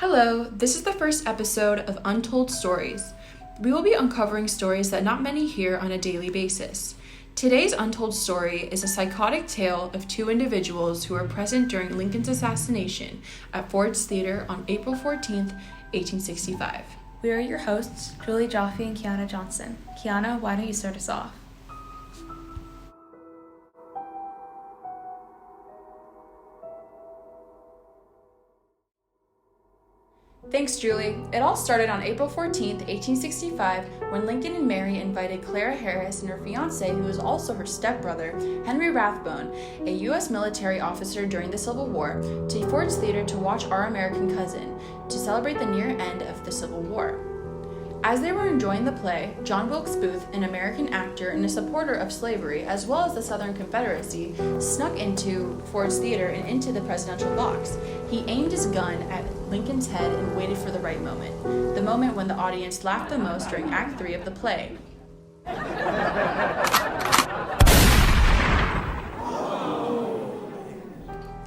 Hello, this is the first episode of Untold Stories. We will be uncovering stories that not many hear on a daily basis. Today's untold story is a psychotic tale of two individuals who were present during Lincoln's assassination at Ford's Theater on April 14th, 1865. We are your hosts, Julie Jaffe and Kiana Johnson. Kiana, why don't you start us off? Thanks, Julie. It all started on April 14th, 1865, when Lincoln and Mary invited Clara Harris and her fiancé, who was also her stepbrother, Henry Rathbone, a U.S. military officer during the Civil War, to Ford's Theater to watch Our American Cousin, to celebrate the near end of the Civil War. As they were enjoying the play, John Wilkes Booth, an American actor and a supporter of slavery, as well as the Southern Confederacy, snuck into Ford's Theater and into the presidential box. He aimed his gun at Lincoln's head and waited for the right moment, the moment when the audience laughed the most during Act 3 of the play.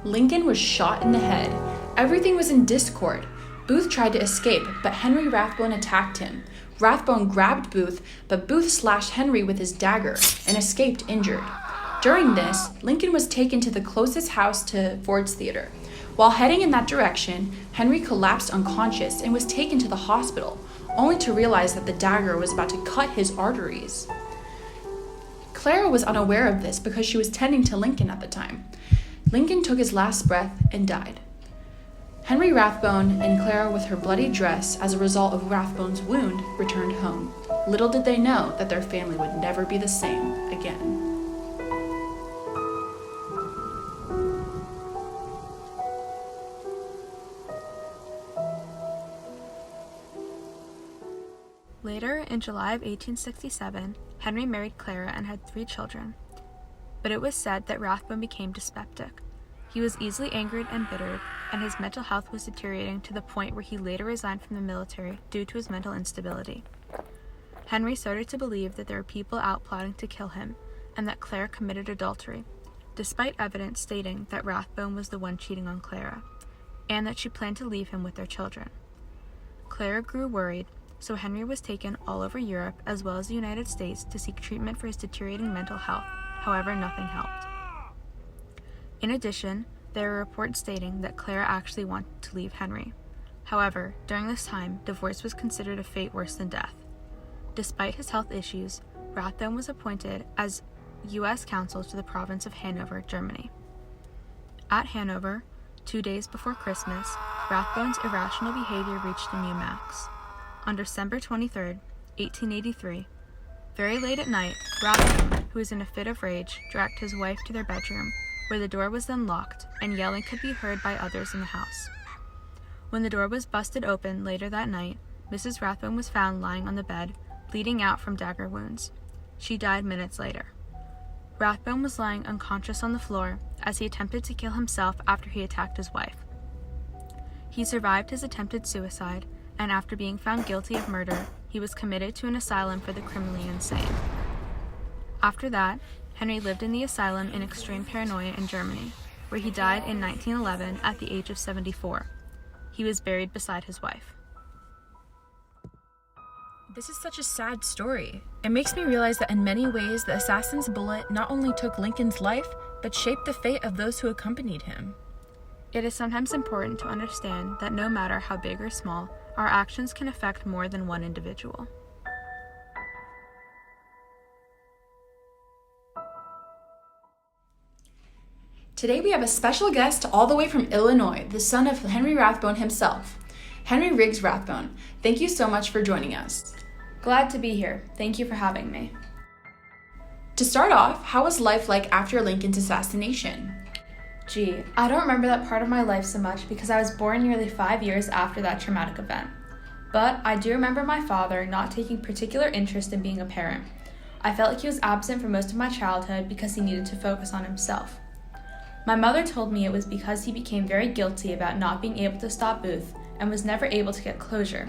Lincoln was shot in the head. Everything was in discord. Booth tried to escape, but Henry Rathbone attacked him. Rathbone grabbed Booth, but Booth slashed Henry with his dagger and escaped injured. During this, Lincoln was taken to the closest house to Ford's Theater. While heading in that direction, Henry collapsed unconscious and was taken to the hospital, only to realize that the dagger was about to cut his arteries. Clara was unaware of this because she was tending to Lincoln at the time. Lincoln took his last breath and died. Henry Rathbone and Clara, with her bloody dress as a result of Rathbone's wound, returned home. Little did they know that their family would never be the same again. Later, in July of 1867, Henry married Clara and had 3 children. But it was said that Rathbone became dyspeptic. He was easily angered and bittered, and his mental health was deteriorating to the point where he later resigned from the military due to his mental instability. Henry started to believe that there were people out plotting to kill him, and that Clara committed adultery, despite evidence stating that Rathbone was the one cheating on Clara, and that she planned to leave him with their children. Clara grew worried, so Henry was taken all over Europe as well as the United States to seek treatment for his deteriorating mental health. However, nothing helped. In addition, there were reports stating that Clara actually wanted to leave Henry. However, during this time, divorce was considered a fate worse than death. Despite his health issues, Rathbone was appointed as U.S. consul to the province of Hanover, Germany. At Hanover, 2 days before Christmas, Rathbone's irrational behavior reached a new max. On December 23, 1883, very late at night, Rathbone, who was in a fit of rage, dragged his wife to their bedroom, where the door was then locked, and yelling could be heard by others in the house. When the door was busted open later that night, Mrs. Rathbone was found lying on the bed, bleeding out from dagger wounds. She died minutes later. Rathbone was lying unconscious on the floor as he attempted to kill himself after he attacked his wife. He survived his attempted suicide, and after being found guilty of murder, he was committed to an asylum for the criminally insane. After that, Henry lived in the asylum in extreme paranoia in Germany, where he died in 1911 at the age of 74. He was buried beside his wife. This is such a sad story. It makes me realize that in many ways, the assassin's bullet not only took Lincoln's life, but shaped the fate of those who accompanied him. It is sometimes important to understand that no matter how big or small, our actions can affect more than one individual. Today we have a special guest all the way from Illinois, the son of Henry Rathbone himself, Henry Riggs Rathbone. Thank you so much for joining us. Glad to be here. Thank you for having me. To start off, how was life like after Lincoln's assassination? Gee, I don't remember that part of my life so much because I was born nearly 5 years after that traumatic event. But I do remember my father not taking particular interest in being a parent. I felt like he was absent for most of my childhood because he needed to focus on himself. My mother told me it was because he became very guilty about not being able to stop Booth and was never able to get closure,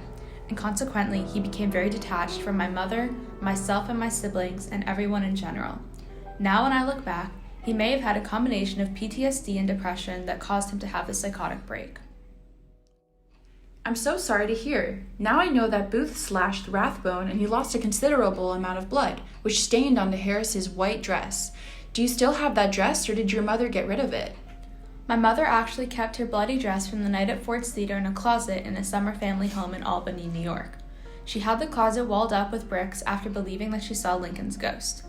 and consequently he became very detached from my mother, myself and my siblings, and everyone in general. Now when I look back, he may have had a combination of PTSD and depression that caused him to have this psychotic break. I'm so sorry to hear. Now I know that Booth slashed Rathbone and he lost a considerable amount of blood, which stained onto Harris's white dress. Do you still have that dress, or did your mother get rid of it? My mother actually kept her bloody dress from the night at Ford's Theater in a closet in a Summer family home in Albany, New York. She had the closet walled up with bricks after believing that she saw Lincoln's ghost.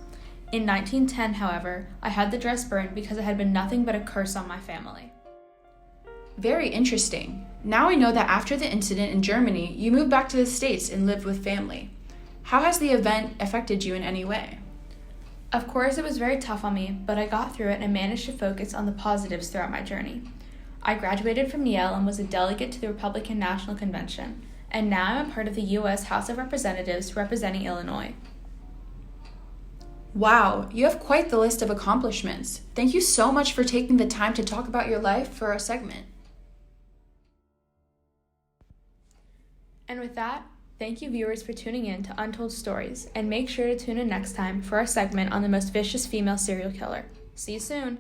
In 1910, however, I had the dress burned because it had been nothing but a curse on my family. Very interesting. Now I know that after the incident in Germany, you moved back to the States and lived with family. How has the event affected you in any way? Of course, it was very tough on me, but I got through it and managed to focus on the positives throughout my journey. I graduated from Yale and was a delegate to the Republican National Convention, and now I'm a part of the U.S. House of Representatives representing Illinois. Wow, you have quite the list of accomplishments. Thank you so much for taking the time to talk about your life for our segment. And with that, thank you viewers for tuning in to Untold Stories, and make sure to tune in next time for our segment on the most vicious female serial killer. See you soon!